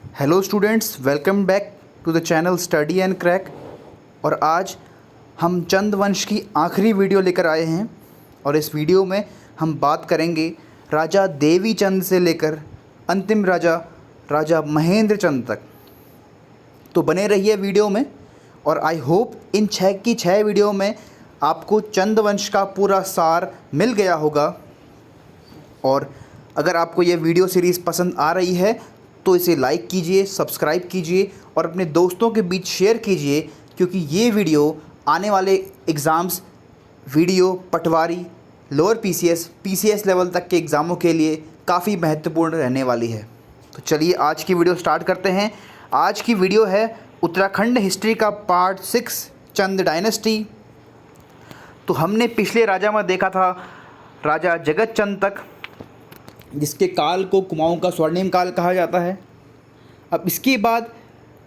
Hello students, welcome back to the channel study and crack. और आज हम चंद वंश की आखिरी वीडियो लेकर आए हैं और इस वीडियो में हम बात करेंगे राजा देवी चंद से लेकर अंतिम राजा राजा महेंद्र चंद तक। तो बने रहिए वीडियो में और आई होप इन 6 की 6 वीडियो में आपको चंद वंश का पूरा सार मिल गया होगा। और अगर आपको ये वीडियो सीरीज़ पसंद आ रही है तो इसे लाइक कीजिए, सब्सक्राइब कीजिए और अपने दोस्तों के बीच शेयर कीजिए, क्योंकि ये वीडियो आने वाले एग्ज़ाम्स वीडियो पटवारी, लोअर पीसीएस लेवल तक के एग्ज़ामों के लिए काफ़ी महत्वपूर्ण रहने वाली है। तो चलिए आज की वीडियो स्टार्ट करते हैं। आज की वीडियो है उत्तराखंड हिस्ट्री का पार्ट 6 चंद डायनेस्टी। तो हमने पिछले राजा में देखा था राजा जगत चंद तक, जिसके काल को कुमाऊं का स्वर्णिम काल कहा जाता है। अब इसके बाद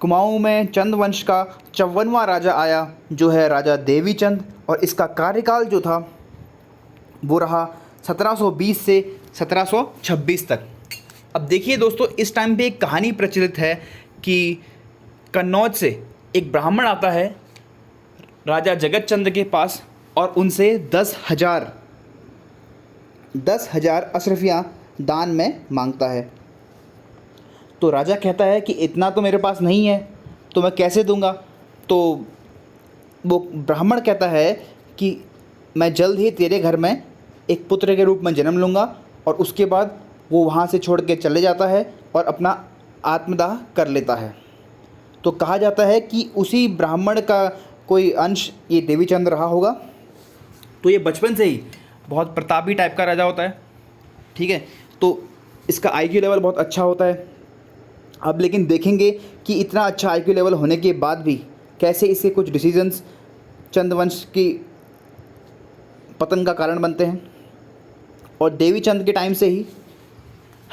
कुमाऊं में चंद वंश का 54वां राजा आया, जो है राजा देवी चंद, और इसका कार्यकाल जो था वो रहा 1720 से 1726 तक। अब देखिए दोस्तों, इस टाइम पे एक कहानी प्रचलित है कि कन्नौज से एक ब्राह्मण आता है राजा जगत चंद के पास और उनसे 10,000 अशरफियाँ दान में मांगता है। तो राजा कहता है कि इतना तो मेरे पास नहीं है, तो मैं कैसे दूंगा। तो वो ब्राह्मण कहता है कि मैं जल्द ही तेरे घर में एक पुत्र के रूप में जन्म लूँगा, और उसके बाद वो वहाँ से छोड़ के चले जाता है और अपना आत्मदाह कर लेता है। तो कहा जाता है कि उसी ब्राह्मण का कोई अंश ये देवीचंद रहा होगा। तो ये बचपन से ही बहुत प्रतापी टाइप का राजा होता है, ठीक है। तो इसका आईक्यू लेवल बहुत अच्छा होता है। अब लेकिन देखेंगे कि इतना अच्छा आईक्यू लेवल होने के बाद भी कैसे इसके कुछ डिसीजंस चंदवंश की पतन का कारण बनते हैं। और देवी चंद के टाइम से ही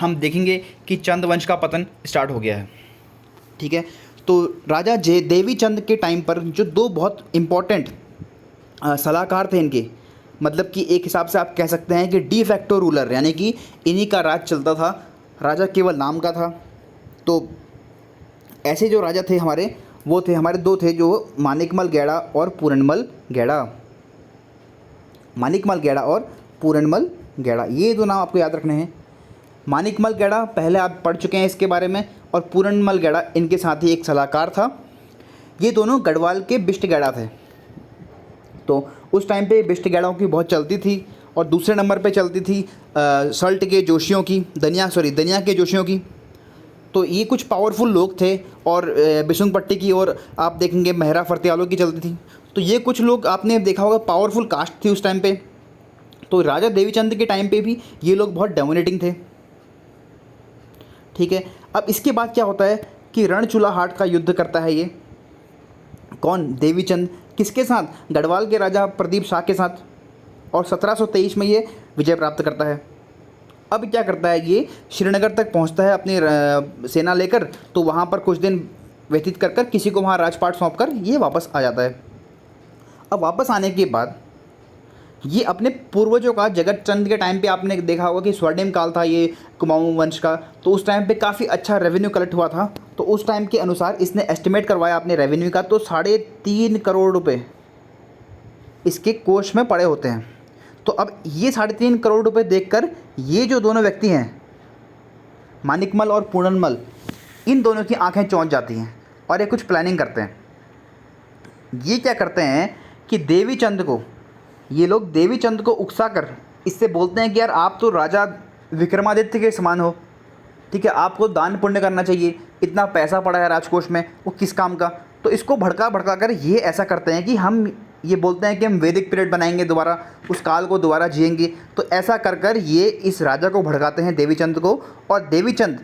हम देखेंगे कि चंदवंश का पतन स्टार्ट हो गया है, ठीक है। तो राजा देवी चंद के टाइम पर जो दो बहुत इम्पोर्टेंट सलाहकार थे इनके, मतलब कि एक हिसाब से आप कह सकते हैं कि डी फैक्टो रूलर, यानी कि इन्हीं का राज चलता था, राजा केवल नाम का था। तो ऐसे जो राजा थे हमारे, वो थे हमारे दो थे, जो मानिकमल गैड़ा और पूरनमल गैड़ा। मानिकमल गैड़ा और पूरनमल गैड़ा, ये दो नाम आपको याद रखने हैं। मानिकमल गैड़ा पहले आप पढ़ चुके हैं इसके बारे में, और पूरनमल गैड़ा इनके साथ ही एक सलाहकार था। ये दोनों गढ़वाल के बिष्ट गैड़ा थे। तो उस टाइम पे बिष्ट गैड़ों की बहुत चलती थी, और दूसरे नंबर पे चलती थी सल्ट के जोशियों की, दनिया के जोशियों की। तो ये कुछ पावरफुल लोग थे। और बिशुंग पट्टी की और आप देखेंगे मेहरा फर्त्यालों की चलती थी। तो ये कुछ लोग आपने देखा होगा, पावरफुल कास्ट थी उस टाइम पे। तो राजा देवीचंद के टाइम पे भी ये लोग बहुत डोमिनेटिंग थे, ठीक है। अब इसके बाद क्या होता है कि रणचूलाहाट का युद्ध करता है ये कौन, देवीचंद, किसके साथ, गढ़वाल के राजा प्रदीप शाह के साथ, और 1723 में ये विजय प्राप्त करता है। अब क्या करता है, ये श्रीनगर तक पहुंचता है अपनी सेना लेकर। तो वहाँ पर कुछ दिन व्यतीत कर कर किसी को वहाँ राजपाट सौंप कर ये वापस आ जाता है। अब वापस आने के बाद ये अपने पूर्वजों का, जगत चंद के टाइम पे आपने देखा होगा कि स्वर्णिम काल था ये कुमाऊं वंश का। तो उस टाइम पे काफ़ी अच्छा रेवेन्यू कलेक्ट हुआ था। तो उस टाइम के अनुसार इसने एस्टिमेट करवाया अपने रेवेन्यू का, तो 3.5 करोड़ रुपए इसके कोष में पड़े होते हैं। तो अब ये 3.5 करोड़ रुपए देखकर ये जो दोनों व्यक्ति हैं, मानिकमल और पूरनमल, इन दोनों की आंखें चौंध जाती हैं और ये कुछ प्लानिंग करते हैं। ये क्या करते हैं कि ये लोग देवीचंद को उकसा कर इससे बोलते हैं कि यार आप तो राजा विक्रमादित्य के समान हो, ठीक है, आपको दान पुण्य करना चाहिए, इतना पैसा पड़ा है राजकोष में, वो किस काम का। तो इसको भड़का कर ये ऐसा करते हैं कि हम ये बोलते हैं कि हम वैदिक पीरियड बनाएंगे, दोबारा उस काल को दोबारा जिएंगे। तो ऐसा कर ये इस राजा को भड़काते हैं देवीचंद को, और देवीचंद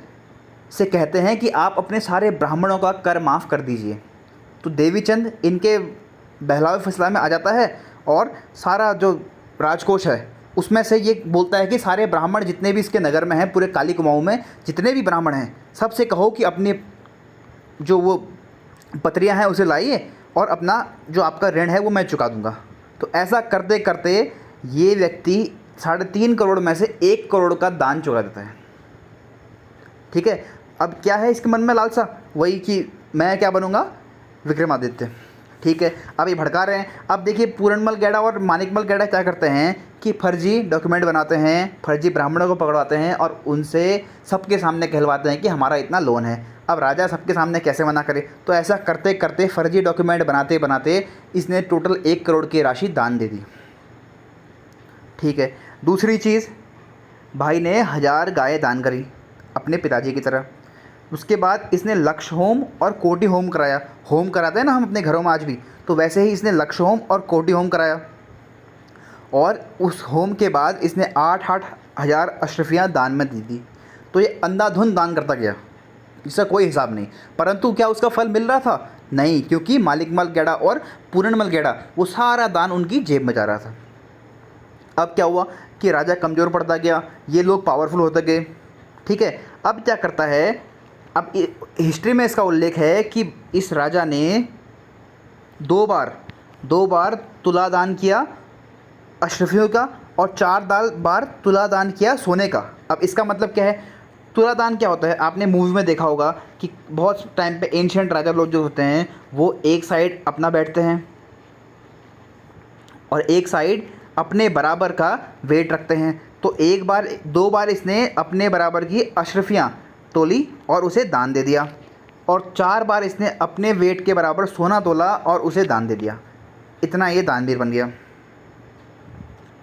से कहते हैं कि आप अपने सारे ब्राह्मणों का कर माफ़ कर दीजिए। तो देवीचंद इनके बहलावे फैसला में आ जाता है, और सारा जो राजकोष है उसमें से ये बोलता है कि सारे ब्राह्मण जितने भी इसके नगर में हैं, पूरे काली कुमाऊं में जितने भी ब्राह्मण हैं, सबसे कहो कि अपने जो वो पत्रियां हैं उसे लाइए, और अपना जो आपका ऋण है वो मैं चुका दूंगा। तो ऐसा करते करते ये व्यक्ति 3.5 करोड़ में से 1 करोड़ का दान चुका देता है, ठीक है। अब क्या है इसके मन में लालसा, वही कि मैं क्या बनूंगा, विक्रमादित्य। ठीक है, अब ये भड़का रहे हैं। अब देखिए पूरनमल गैडा और मानिकमल गैडा क्या करते हैं कि फर्जी डॉक्यूमेंट बनाते हैं, फर्जी ब्राह्मणों को पकड़वाते हैं और उनसे सबके सामने कहलवाते हैं कि हमारा इतना लोन है। अब राजा सबके सामने कैसे मना करे, तो ऐसा करते करते फर्जी डॉक्यूमेंट बनाते बनाते इसने टोटल 1 करोड़ की राशि दान दे दी। ठीक है, दूसरी चीज़, भाई ने 1000 गायें दान करी अपने पिताजी की तरह। उसके बाद इसने लक्ष्य होम और कोटि होम कराया। होम कराते हैं ना हम अपने घरों में आज भी, तो वैसे ही इसने लक्ष्य होम और कोटि होम कराया। और उस होम के बाद इसने 8-8 हज़ार अशरफियाँ दान में दी थी। तो ये अंधाधुंध दान करता गया, इसका कोई हिसाब नहीं। परंतु क्या उसका फल मिल रहा था? नहीं, क्योंकि मालिकमल गैडा और पूरनमल गैडा वो सारा दान उनकी जेब में जा रहा था। अब क्या हुआ कि राजा कमज़ोर पड़ता गया, ये लोग पावरफुल होते गए। ठीक है, अब क्या करता है, अब हिस्ट्री में इसका उल्लेख है कि इस राजा ने 2 बार तुला दान किया अशरफियों का और 4 बार तुला दान किया सोने का। अब इसका मतलब क्या है, तुला दान क्या होता है, आपने मूवी में देखा होगा कि बहुत टाइम पे एंशियंट राजा लोग जो होते हैं वो एक साइड अपना बैठते हैं और एक साइड अपने बराबर का वेट रखते हैं। तो 2 बार इसने अपने बराबर की अशरफियाँ तोली और उसे दान दे दिया, और 4 बार इसने अपने वेट के बराबर सोना तोला और उसे दान दे दिया। इतना ये दानवीर बन गया।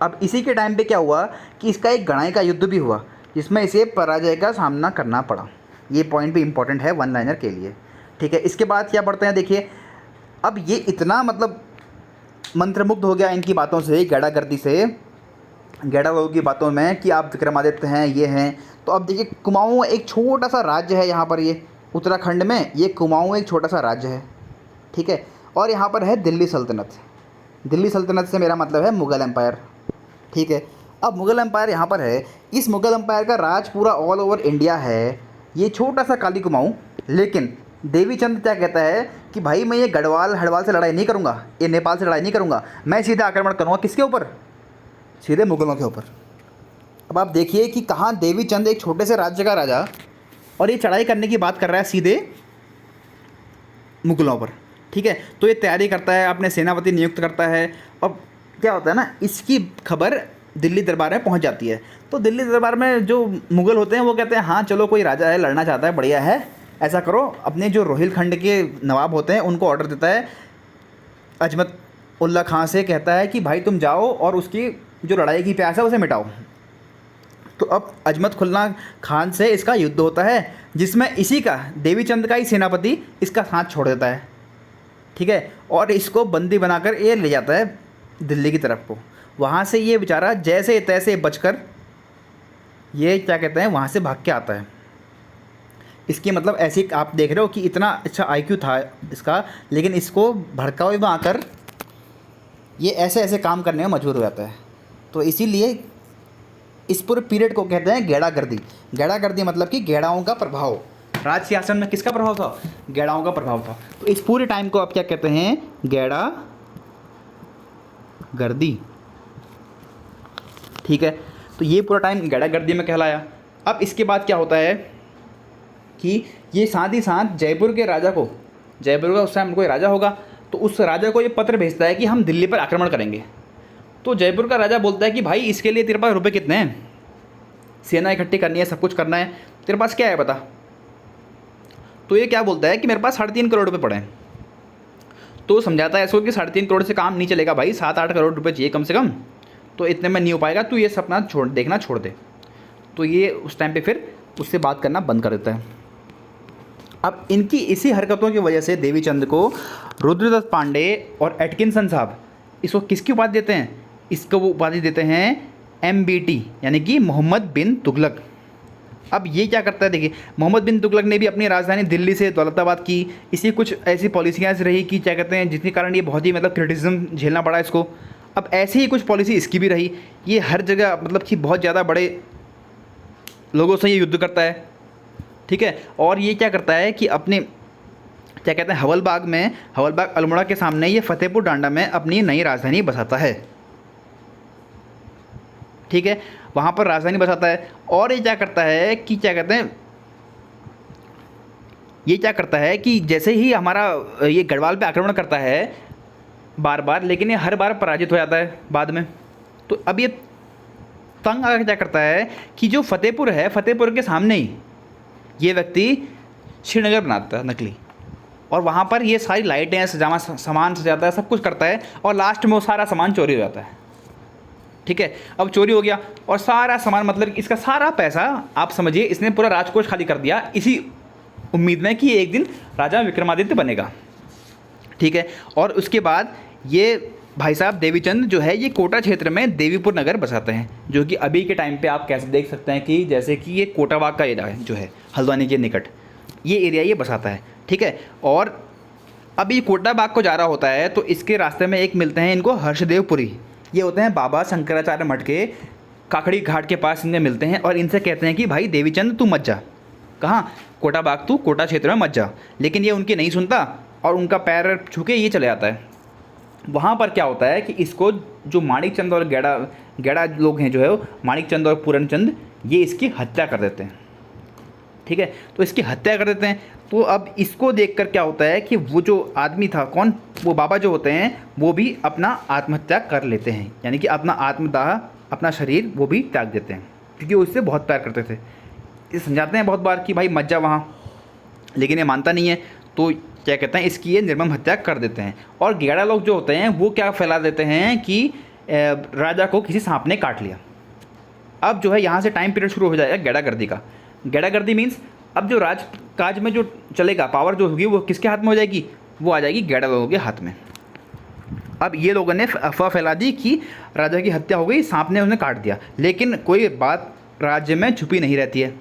अब इसी के टाइम पे क्या हुआ कि इसका एक गणाई का युद्ध भी हुआ जिसमें इसे पराजय का सामना करना पड़ा। ये पॉइंट भी इम्पोर्टेंट है वन लाइनर के लिए। ठीक है, इसके बाद क्या पढ़ते हैं, देखिए अब ये इतना मतलब मंत्रमुग्ध हो गया इनकी बातों से, गैड़ागर्दी से, गैड़ा लोगों की बातों में कि आप विक्रमादित्य हैं, ये हैं। तो अब देखिए कुमाऊँ एक छोटा सा राज्य है यहाँ पर, ये उत्तराखंड में ये कुमाऊँ एक छोटा सा राज्य है। ठीक है, और यहाँ पर है दिल्ली सल्तनत। दिल्ली सल्तनत से मेरा मतलब है मुग़ल एम्पायर। ठीक है, अब मुग़ल एम्पायर यहाँ पर है। इस मुग़ल एम्पायर का राज पूरा ऑल ओवर इंडिया है, ये छोटा सा काली कुमाऊँ। लेकिन देवीचंद क्या कहता है कि भाई मैं ये गढ़वाल हड़वाल से लड़ाई नहीं करूँगा, ये नेपाल से लड़ाई नहीं करूँगा, मैं सीधे आक्रमण करूँगा किसके ऊपर, सीधे मुग़लों के ऊपर। अब आप देखिए कि कहाँ देवीचंद एक छोटे से राज्य का राजा और ये चढ़ाई करने की बात कर रहा है सीधे मुग़लों पर। ठीक है, तो ये तैयारी करता है, अपने सेनापति नियुक्त करता है। और क्या होता है ना, इसकी खबर दिल्ली दरबार में पहुंच जाती है। तो दिल्ली दरबार में जो मुग़ल होते हैं वो कहते हैं हाँ चलो कोई राजा है, लड़ना चाहता है, बढ़िया है, ऐसा करो। अपने जो रोहिलखंड के नवाब होते हैं उनको ऑर्डर देता है, अजमत उल्ला खां से कहता है कि भाई तुम जाओ और उसकी जो लड़ाई की प्यास है उसे मिटाओ। तो अब अजमत खुल्ला खान से इसका युद्ध होता है जिसमें इसी का देवीचंद का ही सेनापति इसका साथ छोड़ देता है। ठीक है, और इसको बंदी बनाकर ये ले जाता है दिल्ली की तरफ को। वहाँ से ये बेचारा जैसे तैसे बचकर ये क्या कहते हैं वहाँ से भाग के आता है। इसकी मतलब ऐसी आप देख रहे हो कि इतना अच्छा आईक्यू था इसका, लेकिन इसको भड़कावे में आकर ये ऐसे ऐसे काम करने में मजबूर हो जाता है। तो इसीलिए इस पूरे पीरियड को कहते हैं गैड़ागर्दी। गैड़ागर्दी मतलब कि गैड़ाओं का प्रभाव। राज सिंहासन में किसका प्रभाव था, गैड़ाओं का प्रभाव था। तो इस पूरे टाइम को आप क्या कहते हैं, गैड़ागर्दी। ठीक है, तो ये पूरा टाइम गैड़ागर्दी में कहलाया। अब इसके बाद क्या होता है कि ये साथ ही साथ जयपुर के राजा को, जयपुर का उस टाइम कोई राजा होगा, तो उस राजा को ये पत्र भेजता है कि हम दिल्ली पर आक्रमण करेंगे। तो जयपुर का राजा बोलता है कि भाई इसके लिए तेरे पास रुपए कितने हैं, सेना इकट्ठी करनी है, सब कुछ करना है, तेरे पास क्या है बता। तो ये क्या बोलता है कि मेरे पास 3.5 करोड़ रुपये पड़े हैं। तो समझाता है इसको कि 3.5 करोड़ से काम नहीं चलेगा भाई, 7-8 करोड़ रुपये चाहिए कम से कम, तो इतने में नहीं हो पाएगा, तू ये सपना देखना छोड़ दे। तो ये उस टाइम पे फिर उससे बात करना बंद कर देता है। अब इनकी इसी हरकतों की वजह से देवीचंद को रुद्रदत्त पांडे और एटकिंसन साहब इसको किसकी उपाधि देते हैं, इसको वो उपाधि देते हैं MBT यानी कि मोहम्मद बिन तुगलक। अब ये क्या करता है, देखिए मोहम्मद बिन तुगलक ने भी अपनी राजधानी दिल्ली से दौलताबाद की। इसी कुछ ऐसी पॉलिसियाँ रही कि क्या कहते हैं जिसके कारण ये बहुत ही मतलब क्रिटिसिज्म झेलना पड़ा इसको। अब ऐसी ही कुछ पॉलिसी इसकी भी रही, ये हर जगह मतलब कि बहुत ज़्यादा बड़े लोगों से ये युद्ध करता है। ठीक है, और ये क्या करता है कि अपने क्या कहते हैं हवलबाग अल्मोड़ा के सामने ये फतेहपुर डांडा में अपनी नई राजधानी बसाता है। ठीक है, वहाँ पर राजधानी बसाता है। और ये क्या करता है कि क्या कहते हैं ये क्या करता है कि जैसे ही हमारा ये गढ़वाल पे आक्रमण करता है बार बार, लेकिन ये हर बार पराजित हो जाता है बाद में। तो अब ये तंग आकर क्या करता है कि जो फतेहपुर है, फतेहपुर के सामने ही ये व्यक्ति श्रीनगर बनाता है नकली, और वहाँ पर ये सारी लाइटें सामान सजाता है, सब कुछ करता है, और लास्ट में वो सारा सामान चोरी हो जाता है। ठीक है, अब चोरी हो गया और सारा सामान, मतलब इसका सारा पैसा आप समझिए इसने पूरा राजकोष खाली कर दिया, इसी उम्मीद में कि एक दिन राजा विक्रमादित्य बनेगा। ठीक है, और उसके बाद ये भाई साहब देवीचंद जो है ये कोटा क्षेत्र में देवीपुर नगर बसाते हैं, जो कि अभी के टाइम पे आप कैसे देख सकते हैं कि जैसे कि ये कोटाबाग का एरिया है जो है हल्द्वानी के निकट, ये एरिया ये बसाता है। ठीक है, और अभी कोटाबाग को जा रहा होता है तो इसके रास्ते में एक मिलते हैं इनको हर्षदेवपुरी, ये होते हैं बाबा शंकराचार्य मठ के काकड़ी घाट के पास इनसे मिलते हैं और इनसे कहते हैं कि भाई देवीचंद तू मत जा, कहाँ, कोटाबाग, तू कोटा क्षेत्र में मत जा। लेकिन ये उनकी नहीं सुनता और उनका पैर छू के ये चले जाता है। वहाँ पर क्या होता है कि इसको जो माणिक चंद और गैड़ा लोग हैं जो है वो माणिक चंद और पूरन चंद, ये इसकी हत्या कर देते हैं। ठीक है, तो इसकी हत्या कर देते हैं। तो अब इसको देखकर क्या होता है कि वो जो आदमी था, कौन, वो बाबा जो होते हैं वो भी अपना आत्महत्या कर लेते हैं, यानी कि अपना आत्मदाह, अपना शरीर वो भी त्याग देते हैं, क्योंकि वो इससे बहुत प्यार करते थे। ये समझाते हैं बहुत बार कि भाई मत जा वहाँ, लेकिन ये मानता नहीं है, तो क्या कहते हैं इसकी ये निर्मम हत्या कर देते हैं। और गैड़ा लोग जो होते हैं वो क्या फैला देते हैं कि राजा को किसी सांप ने काट लिया। अब जो है यहाँ से टाइम पीरियड शुरू हो जाएगा गैड़ागर्दी का। गैड़ागर्दी मीन्स अब जो राजकाज में जो चलेगा, पावर जो होगी वो किसके हाथ में हो जाएगी, वो आ जाएगी गैड़ा लोगों के हाथ में। अब ये लोगों ने अफवाह फैला दी कि राजा की हत्या हो गई, सांप ने उन्हें काट दिया, लेकिन कोई बात राज्य में छुपी नहीं रहती है।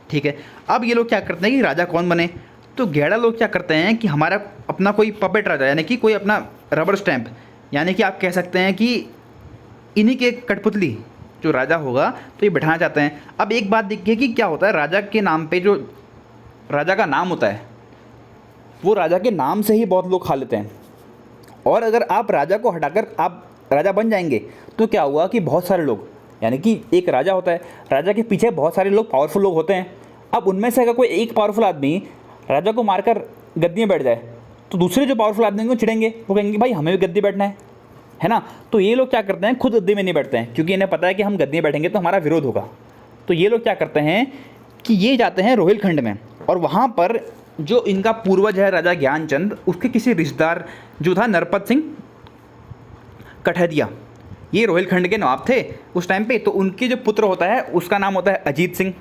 ठीक है, अब ये लोग क्या करते हैं कि राजा कौन बने, तो गैड़ा लोग क्या करते हैं कि हमारा अपना कोई पपेट राजा, यानी कि कोई अपना रबर स्टैंप, यानी कि आप कह सकते हैं कि इन्हीं के कठपुतली जो राजा होगा तो ये बिठाना चाहते हैं। अब एक बात देखिए कि क्या होता है, राजा के नाम पे जो राजा का नाम होता है वो राजा के नाम से ही बहुत लोग खा लेते हैं। और अगर आप राजा को हटाकर आप राजा बन जाएंगे तो क्या हुआ कि बहुत सारे लोग, यानी कि एक राजा होता है, राजा के पीछे बहुत सारे लोग, पावरफुल लोग होते हैं। अब उनमें से अगर कोई एक पावरफुल आदमी राजा को मारकर गद्दी में बैठ जाए तो दूसरे जो पावरफुल आदमी को चिढ़ेंगे, वो कहेंगे भाई हमें भी गद्दी बैठना है ना। तो ये लोग क्या करते हैं, खुद गद्दी में नहीं बैठते हैं, क्योंकि इन्हें पता है कि हम गद्दी में बैठेंगे तो हमारा विरोध होगा। तो ये लोग क्या करते हैं कि ये जाते हैं रोहिलखंड में, और वहाँ पर जो इनका पूर्वज है राजा ज्ञानचंद, उसके किसी रिश्तेदार जो था नरपत सिंह कठहदिया, ये रोहिलखंड के नवाब थे उस टाइम पे। तो उनके जो पुत्र होता है उसका नाम होता है अजीत सिंह,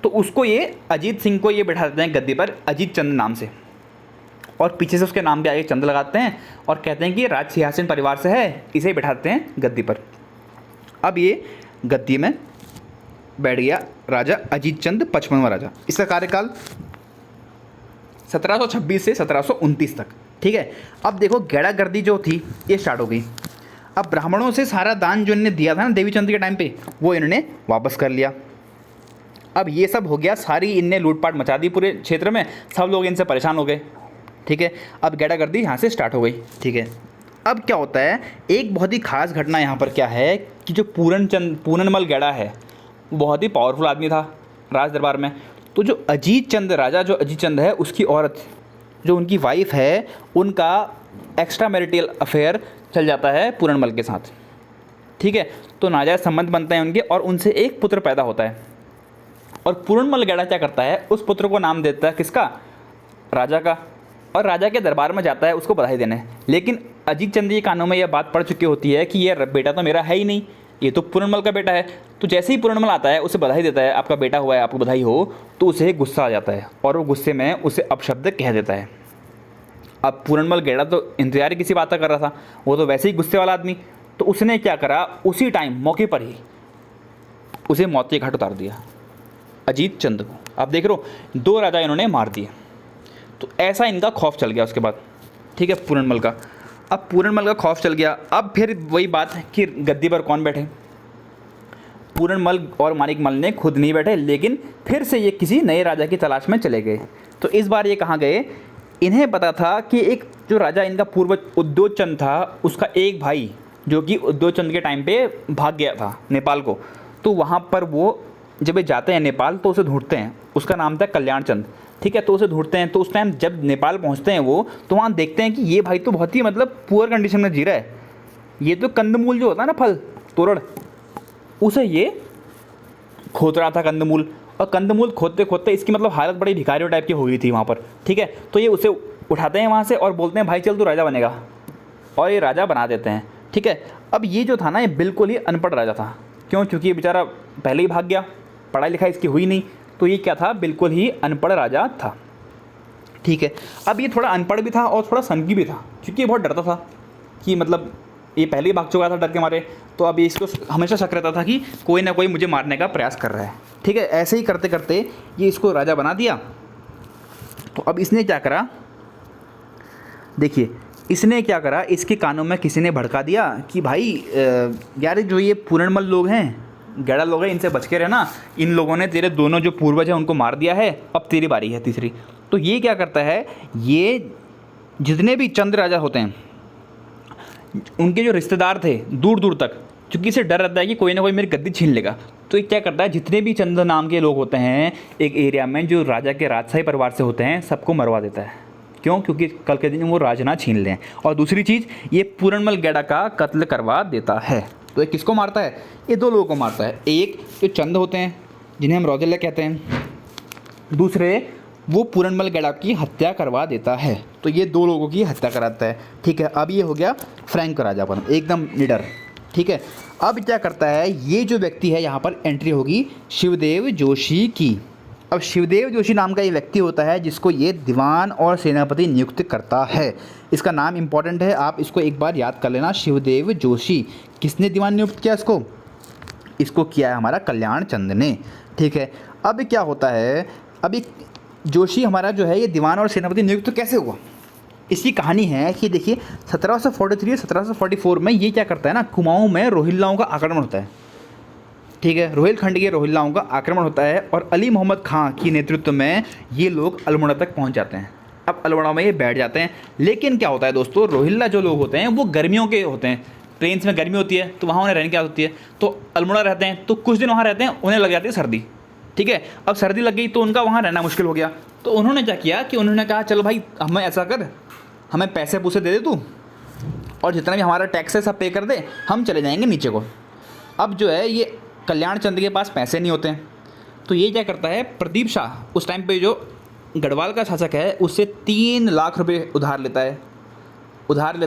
तो उसको ये अजीत सिंह को ये बैठा देते हैं गद्दी पर अजीत चंद नाम से, और पीछे से उसके नाम पे आगे चंद लगाते हैं और कहते हैं कि राज सिंहासन परिवार से है, इसे ही बैठाते हैं गद्दी पर। अब ये गद्दी में बैठ गया राजा अजीत चंद 55वां राजा। इसका कार्यकाल 1726 से 1729 तक। ठीक है, अब देखो गैड़ागर्दी जो थी ये स्टार्ट हो गई। अब ब्राह्मणों से सारा दान जो इन्होंने दिया था ना देवीचंद के टाइम पे, वो इन्होंने वापस कर लिया। अब ये सब हो गया, सारी इनने लूटपाट मचा दी पूरे क्षेत्र में, सब लोग इनसे परेशान हो गए। ठीक है, अब गैड़ागर्दी यहाँ से स्टार्ट हो गई। ठीक है, अब क्या होता है, एक बहुत ही खास घटना यहाँ पर क्या है कि जो पूरनमल गैड़ा है बहुत ही पावरफुल आदमी था राज दरबार में। तो जो अजीत चंद, राजा जो अजीत चंद है, उसकी औरत जो उनकी वाइफ है, उनका एक्स्ट्रा मैरिटल अफेयर चल जाता है पूरनमल के साथ। ठीक है, तो नाजायज संबंध बनते हैं उनके और उनसे एक पुत्र पैदा होता है। और पूरनमल गैड़ा क्या करता है, उस पुत्र को नाम देता है किसका, राजा का, और राजा के दरबार में जाता है उसको बधाई देने। लेकिन अजीत चंद के कानों में यह बात पड़ चुकी होती है कि ये बेटा तो मेरा है ही नहीं, ये तो पूरनमल का बेटा है। तो जैसे ही पूरनमल आता है उसे बधाई देता है, आपका बेटा हुआ है, आपको बधाई हो, तो उसे गुस्सा आ जाता है और वो गुस्से में उसे अपशब्द कह देता है। अब पूरनमल गैड़ा तो इंतजार ही किसी बात का कर रहा था, वो तो वैसे ही गुस्से वाला आदमी, तो उसने क्या करा, उसी टाइम मौके पर ही उसे मौत के घाट उतार दिया, अजीत चंद को। आप देख रहे हो, 2 राजा इन्होंने मार दिए। तो ऐसा इनका खौफ चल गया उसके बाद। ठीक है, पूरनमल का, अब पूरनमल का खौफ चल गया। अब फिर वही बात है कि गद्दी पर कौन बैठे, पूरनमल और माणिकमल ने खुद नहीं बैठे, लेकिन फिर से ये किसी नए राजा की तलाश में चले गए। तो इस बार ये कहाँ गए, इन्हें पता था कि एक जो राजा इनका पूर्वज उद्योग चंद था, उसका एक भाई जो कि उद्योग चंद के टाइम पे भाग गया था नेपाल को, तो वहाँ पर वो जब ये जाते हैं नेपाल तो उसे ढूंढते हैं, उसका नाम था कल्याण चंद, ठीक है। तो उसे ढूंढते हैं, तो उस टाइम जब नेपाल पहुंचते हैं वो, तो वहाँ देखते हैं कि ये भाई तो बहुत ही मतलब पुअर कंडीशन में जी रहा है, ये तो कंदमूल जो होता है ना, फल तोरड़, उसे ये खोद रहा था कंदमूल, और कंदमूल खोदते खोदते इसकी मतलब हालत बड़ी भिखारियों टाइप की हो गई थी वहाँ पर, ठीक है। तो ये उसे उठाते हैं वहाँ से और बोलते हैं भाई चल तू राजा बनेगा, और ये राजा बना देते हैं, ठीक है। अब ये जो था ना, ये बिल्कुल ही अनपढ़ राजा था, क्यों? क्योंकि ये बेचारा पहले ही भाग गया, पढ़ाई लिखाई इसकी हुई नहीं, तो ये क्या था, बिल्कुल ही अनपढ़ राजा था, ठीक है। अब ये थोड़ा अनपढ़ भी था और थोड़ा सनकी भी था, क्योंकि ये बहुत डरता था कि मतलब ये पहले ही भाग चुका था डर के मारे, तो अब इसको हमेशा शक रहता था कि कोई ना कोई मुझे मारने का प्रयास कर रहा है, ठीक है। ऐसे ही करते करते ये इसको राजा बना दिया। तो अब इसने क्या करा, देखिए इसने क्या करा, इसके कानों में किसी ने भड़का दिया कि भाई यार जो ये पूरणमल लोग हैं, गैड़ा लोग हैं, इनसे बच के रहना, इन लोगों ने तेरे दोनों जो पूर्वज हैं उनको मार दिया है, अब तेरी बारी है तीसरी। तो ये क्या करता है, ये जितने भी चंद राजा होते हैं उनके जो रिश्तेदार थे दूर दूर तक, क्योंकि इसे डर रहता है कि कोई ना कोई मेरी गद्दी छीन लेगा, तो ये क्या करता है, जितने भी चंद नाम के लोग होते हैं एक एरिया में जो राजा के राजशाही परिवार से होते हैं, सबको मरवा देता है। क्यों? क्योंकि कल के दिन वो राज ना छीन लें। और दूसरी चीज़, ये पूरणमल गैड़ा का कत्ल करवा देता है। तो ये किसको मारता है, ये दो लोगों को मारता है, एक जो चंद होते हैं जिन्हें हम रौदल्य कहते हैं, दूसरे वो पूरणमल गैड़ा की हत्या करवा देता है। तो ये दो लोगों की हत्या कराता है, ठीक है। अब ये हो गया फ्रैंक राजापन, एकदम निडर, ठीक है। अब क्या करता है, ये जो व्यक्ति है यहाँ पर एंट्री होगी शिवदेव जोशी की। अब शिवदेव जोशी नाम का ये व्यक्ति होता है जिसको ये दीवान और सेनापति नियुक्त करता है। इसका नाम इंपॉर्टेंट है, आप इसको एक बार याद कर लेना, शिवदेव जोशी। किसने दीवान नियुक्त किया इसको? इसको किया है हमारा कल्याण चंद ने, ठीक है। अब क्या होता है, अभी जोशी हमारा जो है ये दीवान और सेनापति नियुक्त कैसे हुआ, इसकी कहानी है कि देखिए 1743 1744 में ये क्या करता है ना, कुमाऊं में रोहिल्लाओं का आक्रमण होता है, ठीक है। रोहिलखंड के रोहिल्लाओं का आक्रमण होता है और अली मोहम्मद खां की नेतृत्व में ये लोग अल्मोड़ा तक पहुंच जाते हैं। अब अल्मोड़ा में ये बैठ जाते हैं, लेकिन क्या होता है दोस्तों, रोहिल्ला जो लोग होते हैं वो गर्मियों के होते हैं, प्लेन्स में गर्मी होती है तो वहाँ उन्हें रहने की आदत होती है, तो अल्मोड़ा रहते हैं, तो कुछ दिन वहाँ रहते हैं, उन्हें लग जाती है सर्दी, ठीक है। अब सर्दी लग गई तो उनका वहाँ रहना मुश्किल हो गया, तो उन्होंने क्या किया कि उन्होंने कहा चलो भाई हमें ऐसा कर, हमें पैसे पूसे दे दे तू, और जितना भी हमारा टैक्स है सब पे कर दे, हम चले जाएंगे नीचे को। अब जो है ये कल्याण चंद के पास पैसे नहीं होते हैं, तो ये क्या करता है, प्रदीप शाह उस टाइम पे जो गढ़वाल का शासक है उससे 3 लाख रुपए उधार लेता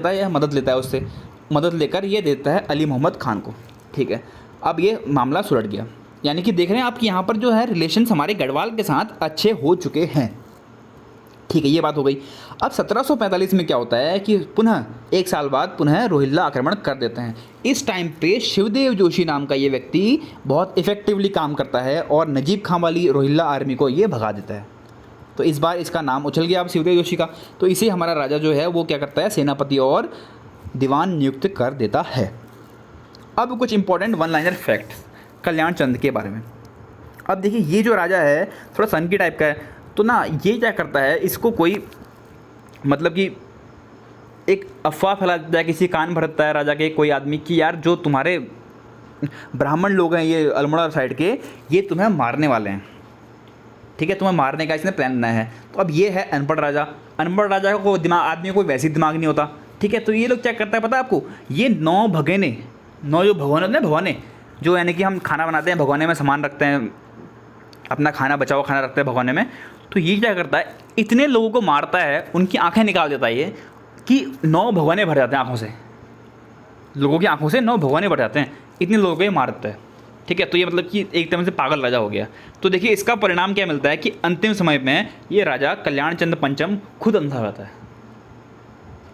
है या मदद लेता है, उससे मदद लेकर ये देता है अली मोहम्मद खान को, ठीक है। अब ये मामला सुलझ गया, यानी कि देख रहे हैं आप कि यहाँ पर जो है रिलेशंस हमारे गढ़वाल के साथ अच्छे हो चुके हैं, ठीक है। ये बात हो गई। अब 1745 में क्या होता है कि पुनः 1 साल बाद पुनः रोहिल्ला आक्रमण कर देते हैं। इस टाइम पे शिवदेव जोशी नाम का ये व्यक्ति बहुत इफेक्टिवली काम करता है और नजीब खां वाली रोहिल्ला आर्मी को ये भगा देता है। तो इस बार इसका नाम उछल गया अब शिवदेव जोशी का, तो इसे हमारा राजा जो है वो क्या करता है, सेनापति और दीवान नियुक्त कर देता है। अब कुछ इंपॉर्टेंट वन लाइनर फैक्ट कल्याण चंद के बारे में। अब देखिए ये जो राजा है थोड़ा सनकी टाइप का है, तो ना ये क्या करता है, इसको कोई मतलब कि एक अफवाह फैला देता है, किसी कान भरता है राजा के कोई आदमी कि यार जो तुम्हारे ब्राह्मण लोग हैं ये अल्मोड़ा साइड के, ये तुम्हें मारने वाले हैं, ठीक है, तुम्हें मारने का इसने प्लान बनाया है। तो अब ये है अनपढ़ राजा को दिमाग, आदमी को वैसे ही दिमाग नहीं होता, ठीक है। तो ये लोग क्या करता है पता है आपको, ये 9 भगोने, 9 जो भगोने होते हैं, भगोने जो यानी कि हम खाना बनाते हैं भगोने में सामान रखते हैं, अपना खाना बचा हुआ खाना रखते हैं भगोने में, तो ये क्या करता है, इतने लोगों को मारता है, उनकी आंखें निकाल देता है ये कि 9 भगोने भर जाते हैं आंखों से, लोगों की आंखों से 9 भगोने भर जाते हैं, इतने लोगों को ये मारता है, ठीक है। तो ये मतलब कि एक तरह से पागल राजा हो गया। तो देखिए इसका परिणाम क्या मिलता है कि अंतिम समय में ये राजा कल्याण चंद पंचम खुद अंधा हो जाता है।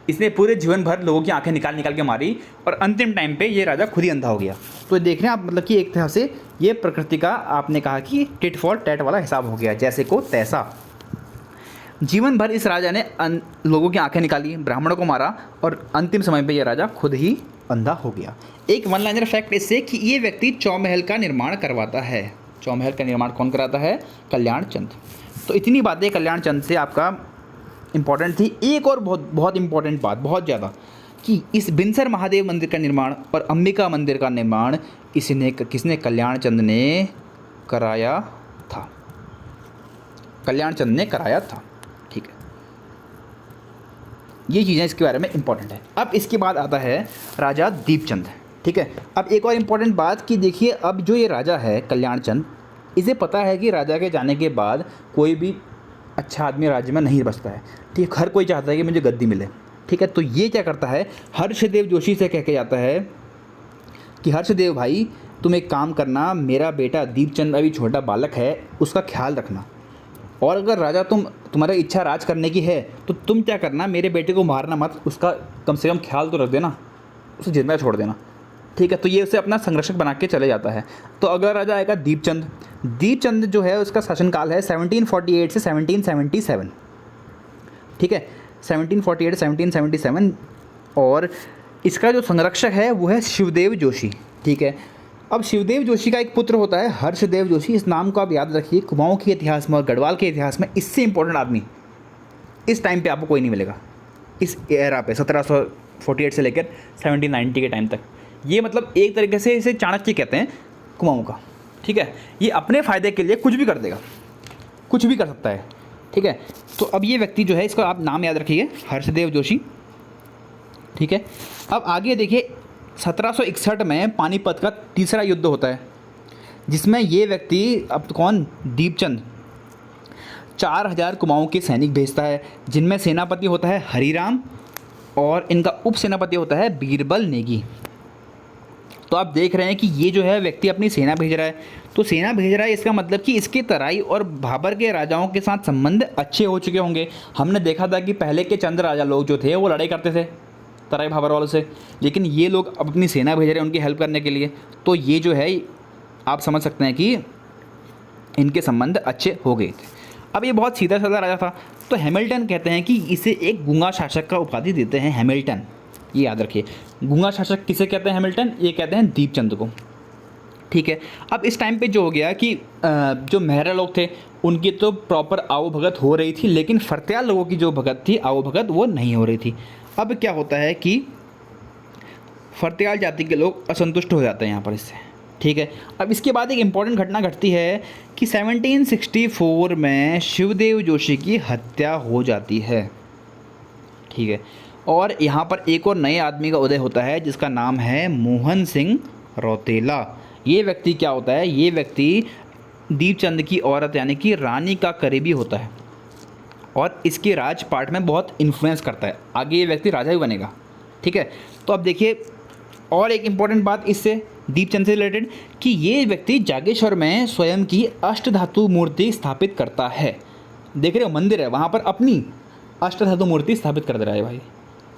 इसने पूरे जीवन भर लोगों की आंखें निकाल के मारी और अंतिम टाइम पे ये राजा खुद ही अंधा हो गया। तो देख रहे हैं आप मतलब कि एक तरह से ये प्रकृति का आपने कहा कि टिट फॉर टैट वाला हिसाब हो गया, जैसे को तैसा। जीवन भर इस राजा ने लोगों की आंखें निकाली, ब्राह्मणों को मारा और अंतिम समय पे ये राजा खुद ही अंधा हो गया। एक वन लाइनर फैक्ट इससे कि ये व्यक्ति चौमहल का निर्माण करवाता है। चौमहल का निर्माण कौन कराता है? कल्याण चंद। तो इतनी बातें कल्याण चंद से आपका इम्पॉर्टेंट थी। एक और बहुत इंपॉर्टेंट बात, बहुत ज़्यादा, कि इस बिनसर महादेव मंदिर का निर्माण और अंबिका मंदिर का निर्माण किसने? कल्याण चंद ने कराया था, कल्याण चंद ने कराया था। ठीक है, ये चीज़ें इसके बारे में इंपॉर्टेंट है। अब इसके बाद आता है राजा दीपचंद। ठीक है, अब एक और इम्पॉर्टेंट बात कि देखिए, अब जो ये राजा है कल्याण चंद, इसे पता है कि राजा के जाने के बाद कोई भी अच्छा आदमी राज्य में नहीं बचता है। ठीक है, हर कोई चाहता है कि मुझे गद्दी मिले। ठीक है, तो ये क्या करता है, हर्षदेव जोशी से कह के जाता है कि हर्षदेव भाई तुम एक काम करना, मेरा बेटा दीपचंद अभी छोटा बालक है, उसका ख्याल रखना, और अगर राजा तुम्हारी इच्छा राज करने की है तो तुम क्या करना, मेरे बेटे को मारना मत, उसका कम से कम ख्याल तो रख देना, उसे जिंदा छोड़ देना। ठीक है, तो ये उसे अपना संरक्षक बना के चले जाता है। तो अगला राजा आएगा दीपचंद। दीपचंद जो है उसका शासनकाल है 1748 से 1777। ठीक है, 1748 1777, और इसका जो संरक्षक है वो है शिवदेव जोशी। ठीक है, अब शिवदेव जोशी का एक पुत्र होता है हर्षदेव जोशी। इस नाम को आप याद रखिए, कुमाऊं के इतिहास में और गढ़वाल के इतिहास में इससे इंपॉर्टेंट आदमी इस टाइम पे आपको कोई नहीं मिलेगा, इस एरा पे 1748 से लेकर 1790 के टाइम तक। ये मतलब एक तरीके से इसे चाणक्य कहते हैं कुमाऊं का। ठीक है, ये अपने फ़ायदे के लिए कुछ भी कर देगा, कुछ भी कर सकता है। ठीक है, तो अब ये व्यक्ति जो है, इसका आप नाम याद रखिए, हर्षदेव जोशी। ठीक है, अब आगे देखिए, 1761 में पानीपत का तीसरा युद्ध होता है, जिसमें ये व्यक्ति, अब कौन, दीपचंद, 4000 कुमाऊं के सैनिक भेजता है, जिनमें सेनापति होता है हरिराम और इनका उप सेनापति होता है बीरबल नेगी। तो आप देख रहे हैं कि ये जो है व्यक्ति अपनी सेना भेज रहा है। तो सेना भेज रहा है, इसका मतलब कि इसके तराई और भाबर के राजाओं के साथ संबंध अच्छे हो चुके होंगे। हमने देखा था कि पहले के चंद राजा लोग जो थे वो लड़ाई करते थे तराई भाबर वालों से, लेकिन ये लोग अब अपनी सेना भेज रहे हैं उनकी हेल्प करने के लिए। तो ये जो है आप समझ सकते हैं कि इनके संबंध अच्छे हो गए थे। अब ये बहुत सीधा साधा राजा था, तो हैमिल्टन कहते हैं कि इसे एक गूंगा शासक का उपाधि देते हैं, हैमिल्टन, ये याद रखिए। गूंगा शासक किसे कहते हैं, हैमिल्टन, ये कहते हैं दीपचंद को। ठीक है, अब इस टाइम पे जो हो गया कि जो मेहरा लोग थे उनकी तो प्रॉपर आओ भगत हो रही थी, लेकिन फरत्याल लोगों की जो भगत थी, आओ भगत, वो नहीं हो रही थी। अब क्या होता है कि फरत्याल जाति के लोग असंतुष्ट हो जाते हैं यहाँ पर इससे। ठीक है, अब इसके बाद एक इम्पॉर्टेंट घटना घटती है कि 1764 में शिवदेव जोशी की हत्या हो जाती है। ठीक है, और यहाँ पर एक और नए आदमी का उदय होता है जिसका नाम है मोहन सिंह रौतेला। ये व्यक्ति क्या होता है, ये व्यक्ति दीपचंद की औरत यानी कि रानी का करीबी होता है और इसके राजपाट में बहुत इन्फ्लुएंस करता है। आगे ये व्यक्ति राजा ही बनेगा। ठीक है, तो अब देखिए और एक इम्पॉर्टेंट बात इससे दीपचंद से रिलेटेड कि ये व्यक्ति जागेश्वर में स्वयं की अष्टधातु मूर्ति स्थापित करता है। देख रहे हो, मंदिर है वहाँ पर अपनी अष्टधातु मूर्ति स्थापित कर दे रहा है भाई।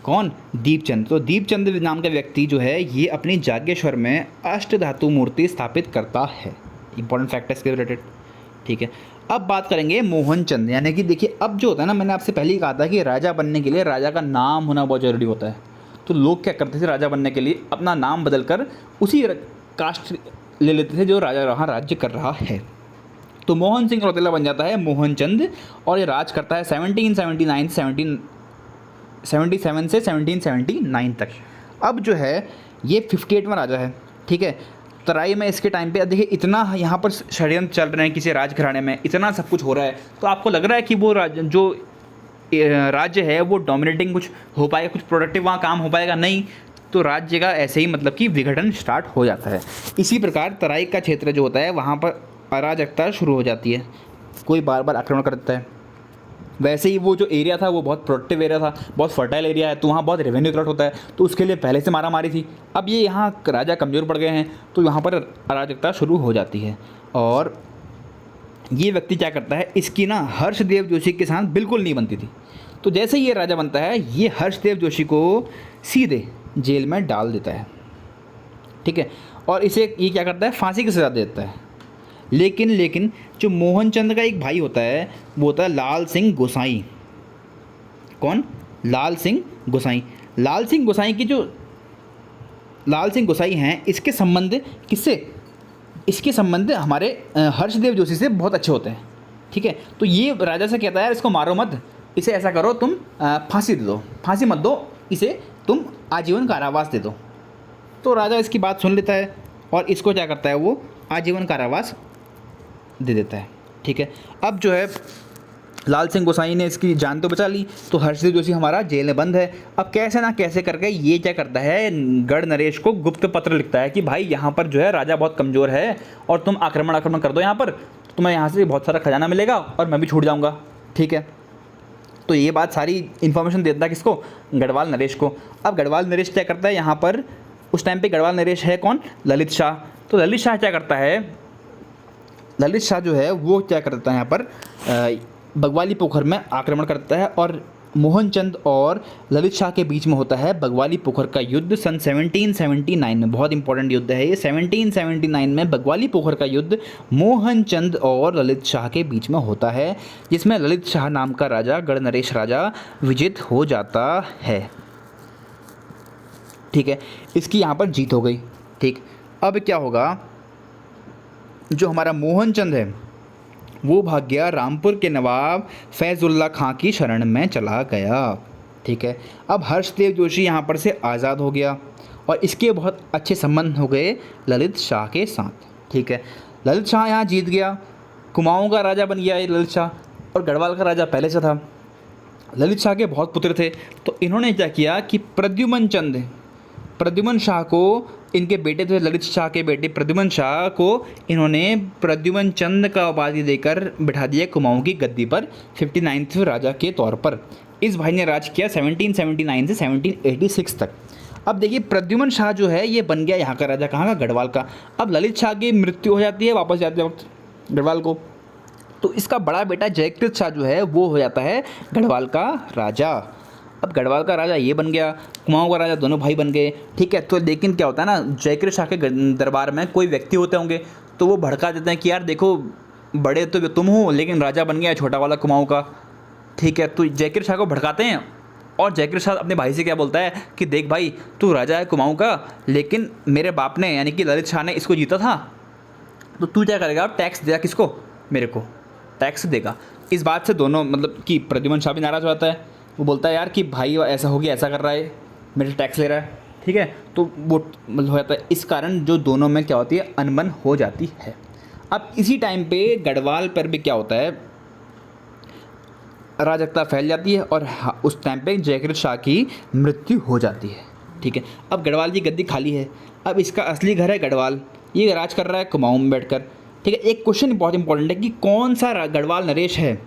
कौन, दीपचंद। तो दीपचंद नाम का व्यक्ति जो है ये अपनी जागेश्वर में अष्टधातु मूर्ति स्थापित करता है। इंपॉर्टेंट फैक्ट है इसके रिलेटेड। ठीक है, अब बात करेंगे मोहनचंद, यानी कि देखिए अब जो होता है ना, मैंने आपसे पहले ही कहा था कि राजा बनने के लिए राजा का नाम होना बहुत ज़रूरी होता है। तो लोग क्या करते थे, राजा बनने के लिए अपना नाम बदल कर उसी कास्ट ले लेते थे जो राजा वहाँ राज्य कर रहा है। तो मोहन सिंह रौतेला बन जाता है मोहनचंद, और ये राज करता है 1779 से 1777 से 1779 तक। अब जो है ये 58वां राजा है। ठीक है, तराई में इसके टाइम पे देखिए इतना यहाँ पर षड्यंत्र चल रहे हैं, किसी राजघराने में इतना सब कुछ हो रहा है, तो आपको लग रहा है कि वो जो राज्य है वो डोमिनेटिंग कुछ हो पाएगा, कुछ प्रोडक्टिव वहाँ काम हो पाएगा, नहीं। तो राज्य का ऐसे ही मतलब कि विघटन स्टार्ट हो जाता है। इसी प्रकार तराई का क्षेत्र जो होता है वहाँ पर अराजकता शुरू हो जाती है, कोई बार बार आक्रमण कर देता है। वैसे ही वो जो एरिया था वो बहुत प्रोडक्टिव एरिया था, बहुत फर्टाइल एरिया है, तो वहाँ बहुत रेवेन्यू कलेक्ट होता है, तो उसके लिए पहले से मारा मारी थी। अब ये यहाँ राजा कमज़ोर पड़ गए हैं, तो यहाँ पर अराजकता शुरू हो जाती है। और ये व्यक्ति क्या करता है, इसकी ना हर्षदेव जोशी के साथ बिल्कुल नहीं बनती थी। तो जैसे ही ये राजा बनता है, ये हर्षदेव जोशी को सीधे जेल में डाल देता है। ठीक है, और इसे ये क्या करता है, फांसी की सज़ा देता है। लेकिन जो मोहनचंद का एक भाई होता है वो होता है लाल सिंह गोसाई। कौन, लाल सिंह गोसाई। लाल सिंह गोसाई की जो लाल सिंह गोसाई हैं, इसके संबंध किससे, इसके संबंध हमारे हर्षदेव जोशी से बहुत अच्छे होते हैं। ठीक है, तो ये राजा से कहता है यार इसको मारो मत, इसे ऐसा करो तुम फांसी दे दो, फांसी मत दो, इसे तुम आजीवन कारावास दे दो। तो राजा इसकी बात सुन लेता है और इसको क्या करता है, वो आजीवन कारावास दे देता है। ठीक है, अब जो है लाल सिंह गोसाई ने इसकी जान तो बचा ली, तो हर्षदेव जोशी हमारा जेल में बंद है। अब कैसे ना कैसे करके ये क्या करता है, गढ़ नरेश को गुप्त पत्र लिखता है कि भाई यहाँ पर जो है राजा बहुत कमज़ोर है और तुम आक्रमण कर दो यहाँ पर, तो तुम्हें यहाँ से बहुत सारा खजाना मिलेगा और मैं भी छूट जाऊँगा। ठीक है, तो ये बात सारी इन्फॉर्मेशन देता है किसको, गढ़वाल नरेश को। अब गढ़वाल नरेश क्या करता है यहाँ पर, उस टाइम पे गढ़वाल नरेश है कौन, ललित शाह। तो ललित शाह क्या करता है, ललित शाह जो है वो क्या करता है यहाँ पर बगवाली पोखर में आक्रमण करता है और मोहनचंद और ललित शाह के बीच में होता है बगवाली पोखर का युद्ध सन 1779 में। बहुत इंपॉर्टेंट युद्ध है ये, 1779 में बगवाली पोखर का युद्ध मोहनचंद और ललित शाह के बीच में होता है, जिसमें ललित शाह नाम का राजा, गढ़ नरेश राजा, विजित हो जाता है। ठीक है, इसकी यहाँ पर जीत हो गई। ठीक, अब क्या होगा, जो हमारा मोहनचंद है वो भाग गया, रामपुर के नवाब फैज़ुल्ला खां की शरण में चला गया। ठीक है, अब हर्षदेव जोशी यहाँ पर से आज़ाद हो गया और इसके बहुत अच्छे संबंध हो गए ललित शाह के साथ। ठीक है, ललित शाह यहाँ जीत गया, कुमाऊँ का राजा बन गया ये ललित शाह, और गढ़वाल का राजा पहले से था। ललित शाह के बहुत पुत्र थे, तो इन्होंने क्या किया कि प्रद्युमन शाह को, इनके बेटे थे ललित शाह के बेटे प्रद्युमन शाह को, इन्होंने प्रद्युमन चंद का उपाधि देकर बिठा दिया कुमाऊँ की गद्दी पर 59वें राजा के तौर पर। इस भाई ने राज किया 1779 से 1786 तक। अब देखिए प्रद्युमन शाह जो है ये बन गया यहाँ का राजा, कहाँ का, गढ़वाल का। अब ललित शाह की मृत्यु हो जाती है वापस जाते वक्त गढ़वाल को, तो इसका बड़ा बेटा जयकृत शाह जो है वो हो जाता है गढ़वाल का राजा। अब गढ़वाल का राजा ये बन गया, कुमाऊँ का राजा, दोनों भाई बन गए। ठीक है, तो लेकिन क्या होता है ना, जयकृत शाह के दरबार में कोई व्यक्ति होते होंगे तो वो भड़का देते हैं कि यार देखो बड़े तो तुम हो लेकिन राजा बन गया छोटा वाला कुमाऊँ का। ठीक है, तो जयकृत शाह को भड़काते हैं और जयकृत शाह अपने भाई से क्या बोलता है कि देख भाई तू राजा है कुमाऊँ का, लेकिन मेरे बाप ने यानी कि ललित शाह ने इसको जीता था, तो तू क्या करेगा, टैक्स देगा किसको, मेरे को टैक्स देगा। इस बात से दोनों मतलब कि प्रद्युमन शाह भी नाराज़ हो जाता है, वो बोलता है यार कि भाई ऐसा हो गया, ऐसा कर रहा है, मेरे से टैक्स ले रहा है। ठीक है, तो वो मतलब हो जाता है, इस कारण जो दोनों में क्या होती है, अनबन हो जाती है। अब इसी टाइम पे गढ़वाल पर भी क्या होता है, अराजकता फैल जाती है और उस टाइम पे जयकृत शाह की मृत्यु हो जाती है। ठीक है, अब गढ़वाल की गद्दी खाली है, अब इसका असली घर है गढ़वाल, ये राज कर रहा है कुमाऊँ में बैठकर। ठीक है, एक क्वेश्चन बहुत इंपॉर्टेंट है कि कौन सा गढ़वाल नरेश है,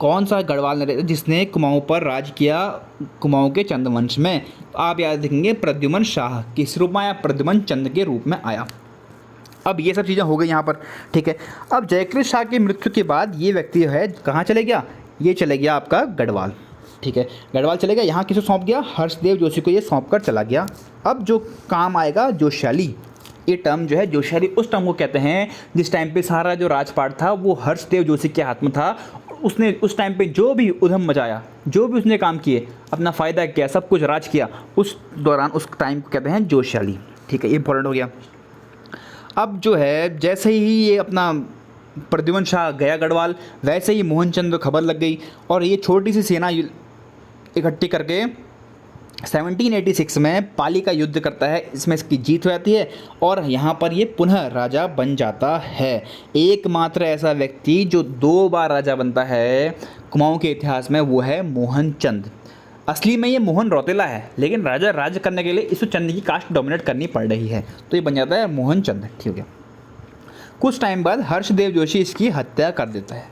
कौन सा गढ़वाल नरेश जिसने कुमाऊँ पर राज किया, कुमाऊँ के चंद्रवंश में। तो आप याद रखेंगे प्रद्युमन शाह किस रूप में आया, प्रद्युमन चंद के रूप में आया। अब ये सब चीज़ें हो गई यहाँ पर। ठीक है, अब जयकृत शाह की मृत्यु के बाद ये व्यक्ति है कहाँ चले गया, ये चले गया आपका गढ़वाल। ठीक है, गढ़वाल चले गया, यहाँ किसे सौंप गया, हर्षदेव जोशी को ये सौंप कर चला गया। अब जो काम आएगा जोशियाली, ये टर्म जो है जोशियाली उस टर्म को कहते हैं जिस टाइम पे सारा जो राजपाट था वो हर्षदेव जोशी के हाथ में था। उसने उस टाइम पे जो भी उधम मचाया, जो भी उसने काम किए, अपना फ़ायदा किया, सब कुछ राज किया, उस दौरान उस टाइम को कहते हैं जोशियाली। ठीक है, ये इंपॉर्टेंट हो गया। अब जो है जैसे ही ये अपना प्रद्युमन शाह गया गढ़वाल, वैसे ही मोहनचंद को खबर लग गई और ये छोटी सी सेना इकट्ठी करके 1786 में पाली का युद्ध करता है, इसमें इसकी जीत हो जाती है और यहाँ पर ये पुनः राजा बन जाता है। एकमात्र ऐसा व्यक्ति जो 2 बार राजा बनता है कुमाऊँ के इतिहास में वो है मोहनचंद। असली में ये मोहन रौतेला है, लेकिन राजा राज करने के लिए इसको चंद की कास्ट डोमिनेट करनी पड़ रही है, तो ये बन जाता है मोहनचंद। ठीक है, कुछ टाइम बाद हर्षदेव जोशी इसकी हत्या कर देता है।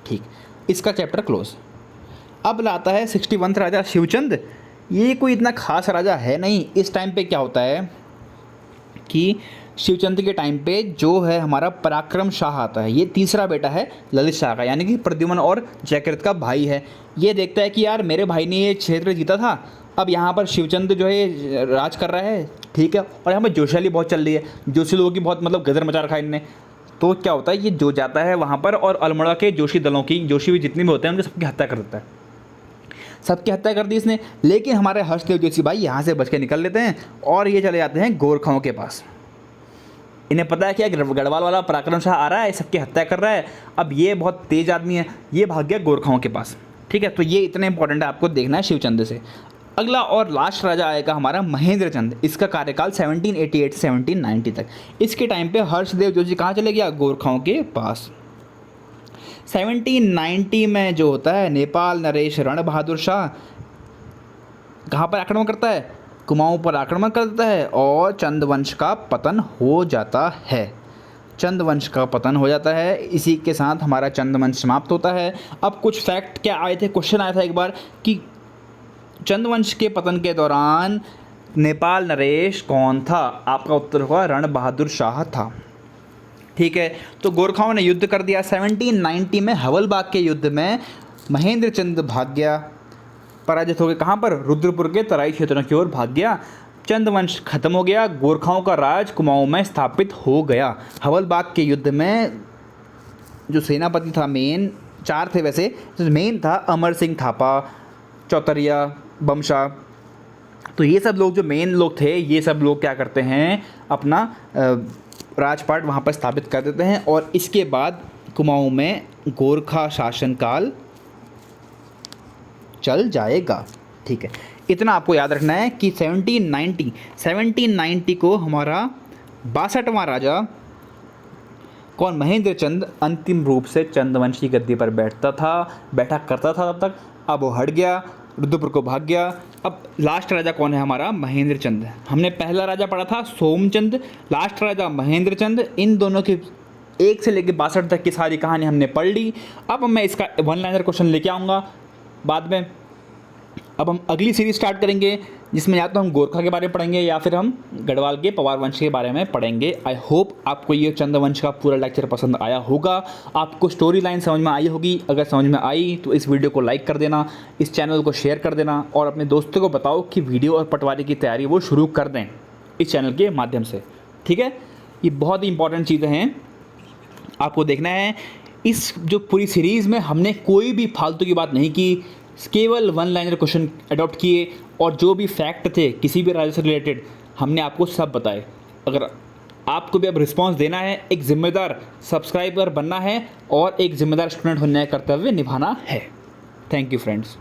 ठीक, इसका चैप्टर क्लोज। अब लाता है 61 राजा शिवचंद। ये कोई इतना खास राजा है नहीं। इस टाइम पे क्या होता है कि शिवचंद के टाइम पे जो है हमारा पराक्रम शाह आता है, ये तीसरा बेटा है ललित शाह का, यानी कि प्रद्युमन और जयकृत का भाई है। ये देखता है कि यार मेरे भाई ने ये क्षेत्र जीता था, अब यहाँ पर शिवचंद जो है राज कर रहा है। ठीक है, और यहाँ पर जोशियाली बहुत चल रही है, जोशी लोगों की बहुत मतलब गदर मचा रखा है इनने। तो क्या होता है, ये जो जाता है वहाँ पर और अल्मोड़ा के जोशी दलों की, जोशी भी जितने भी होते हैं उनकी सबकी हत्या कर देता है, सबकी हत्या कर दी इसने। लेकिन हमारे हर्षदेव जोशी भाई यहाँ से बच के निकल लेते हैं और ये चले जाते हैं गोरखाओं के पास। इन्हें पता है कि गढ़वाल वाला पराक्रम शाह आ रहा है, सबकी हत्या कर रहा है, अब ये बहुत तेज़ आदमी है, ये भाग गया गोरखाओं के पास। ठीक है, तो ये इतना इंपॉर्टेंट है, आपको देखना है शिवचंद से। अगला और लास्ट राजा आएगा हमारा महेंद्र चंद। इसका कार्यकाल 1788 से 1790 तक। इसके टाइम पे हर्षदेव जोशी कहाँ चले गया? गोरखाओं के पास। 1790 में जो होता है नेपाल नरेश रण बहादुर शाह कहाँ पर आक्रमण करता है? कुमाऊं पर आक्रमण करता है और चंद वंश का पतन हो जाता है। चंद वंश का पतन हो जाता है। इसी के साथ हमारा चंद वंश समाप्त होता है। अब कुछ फैक्ट क्या आए थे, क्वेश्चन आया था एक बार कि चंद वंश के पतन के दौरान नेपाल नरेश कौन था? आपका उत्तर होगा रण बहादुर शाह था। ठीक है, तो गोरखाओं ने युद्ध कर दिया। 1790 में हवलबाग के युद्ध में महेंद्र चंद भाग गया, पराजित हो गए। कहाँ पर? रुद्रपुर के तराई क्षेत्रों की ओर भाग गया। चंद वंश खत्म हो गया। गोरखाओं का राज कुमाऊं में स्थापित हो गया। हवलबाग के युद्ध में जो सेनापति था, मेन 4 थे वैसे, तो मेन था अमर सिंह थापा, चौतरिया, बमशा। तो ये सब लोग जो मेन लोग थे, ये सब लोग क्या करते हैं? अपना राजपाट वहाँ पर स्थापित कर देते हैं और इसके बाद कुमाऊं में गोरखा शासनकाल चल जाएगा। ठीक है, इतना आपको याद रखना है कि 1790 को हमारा 62वां राजा कौन? महेंद्र चंद अंतिम रूप से चंदवंश की गद्दी पर बैठा करता था तब तक। अब वो हट गया, रुद्रपुर को भाग गया। अब लास्ट राजा कौन है हमारा? महेंद्र चंद। हमने पहला राजा पढ़ा था सोमचंद, लास्ट राजा महेंद्र चंद। इन दोनों की 1 से लेकर 62 तक की सारी कहानी हमने पढ़ ली। अब मैं इसका 1 लाइनर क्वेश्चन लेके आऊँगा बाद में। अब हम अगली सीरीज स्टार्ट करेंगे जिसमें या तो हम गोरखा के बारे में पढ़ेंगे या फिर हम गढ़वाल के पवार वंश के बारे में पढ़ेंगे। आई होप आपको ये चंद्रवंश का पूरा लेक्चर पसंद आया होगा, आपको स्टोरी लाइन समझ में आई होगी। अगर समझ में आई तो इस वीडियो को लाइक कर देना, इस चैनल को शेयर कर देना और अपने दोस्तों को बताओ कि वीडियो और पटवारी की तैयारी वो शुरू कर दें इस चैनल के माध्यम से। ठीक है, ये बहुत ही इंपॉर्टेंट चीज़ें हैं, आपको देखना है। इस जो पूरी सीरीज़ में हमने कोई भी फालतू की बात नहीं की, केवल 1 लाइनर क्वेश्चन अडॉप्ट किए और जो भी फैक्ट थे किसी भी राज्य से रिलेटेड हमने आपको सब बताए। अगर आपको भी अब रिस्पांस देना है, एक जिम्मेदार सब्सक्राइबर बनना है और एक जिम्मेदार स्टूडेंट होने का कर्तव्य निभाना है। Thank you friends.